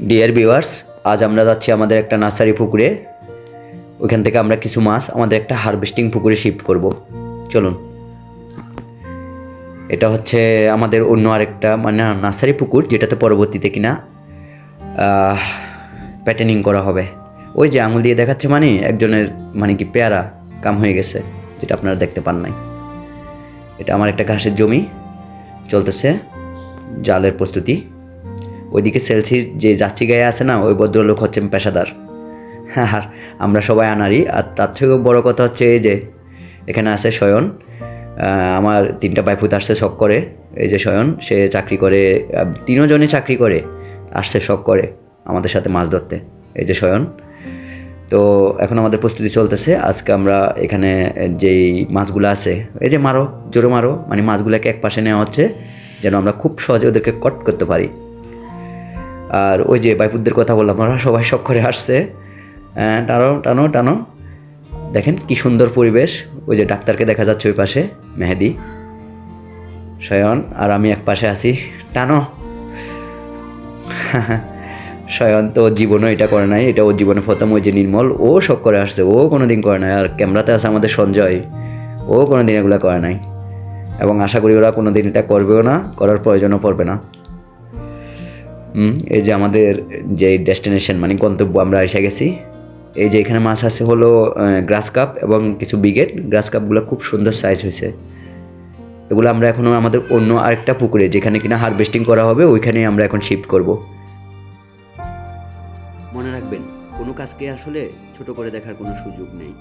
Dear viewers, আজ আমরা যাচ্ছি আমাদের একটা নার্সারি পুকুরে। ওইখান থেকে আমরা কিছু মাছ আমাদের একটা হারভেস্টিং পুকুরে শিফট করব। চলুন। এটা হচ্ছে আমাদের অন্য আরেকটা নার্সারি পুকুর, যেটাতে পরবর্তীতে কিনা প্যাটার্নিং করা হবে। ওই যে আঙুল দিয়ে দেখাচ্ছে একজনের কি পেয়ারা কাম হয়ে গেছে, যেটা আপনারা দেখতে পান নাই। এটা আমার একটা ঘাসের জমি, চলতেছে জালের প্রস্তুতি। ওইদিকে সেলসির যে যাত্রী গায়ে আছে না, ওই ভদ্রলোক হচ্ছেন পেশাদার, আর আমরা সবাই আনারি। আর তার থেকেও বড় কথা হচ্ছে এই যে এখানে আছে শয়ন, আমার 3টা বাইফুত আসছে শখ করে। এই যে শয়ন, সে চাকরি করে, 3 জনে চাকরি করে, আসছে শখ করে আমাদের সাথে মাছ ধরতে। এই যে শয়ন। তো এখন আমাদের প্রস্তুতি চলতেছে। আজকে আমরা এখানে যেই মাছগুলো আছে, এই যে মারো, জোরে মারো, মাছগুলোকে এক পাশে নেওয়া হচ্ছে যেন আমরা খুব সহজে ওদেরকে কট করতে পারি। আর ওই যে বাইপুতদের কথা বললাম, ওরা সবাই শখ করে আসছে। টানো টানো টানো, দেখেন কি সুন্দর পরিবেশ। ওই যে ডাক্তারকে দেখা যাচ্ছে ওই পাশে, মেহেদি, শয়ন আর আমি এক পাশে আছি। টানো। শয়ন তো জীবনও এটা করে নাই, এটা ওর জীবনে প্রথম। ওই যে নির্মল, ও শখ করে আসছে, ও কোনো দিন করে নাই। আর ক্যামেরাতে আছে আমাদের সঞ্জয়, ও কোনো দিন এগুলো করে নাই, এবং আশা করি ওরা কোনো দিন এটা করবেও না, করার প্রয়োজনও পড়বে না। এই যে আমাদের যে ডেস্টিনেশন গন্তব্য, আমরা এসে গেছি। এই যে এখানে মাছ আছে হলো গ্রাস কাপ এবং কিছু ব্রিগেড। গ্রাস কাপগুলো খুব সুন্দর সাইজ হয়েছে। এগুলো আমরা এখনও আমাদের অন্য আরেকটা পুকুরে, যেখানে কিনা হারভেস্টিং করা হবে, ওইখানেই আমরা এখন শিফট করব। মনে রাখবেন, কোনো কাজকে আসলে ছোট করে দেখার কোনো সুযোগ নেই।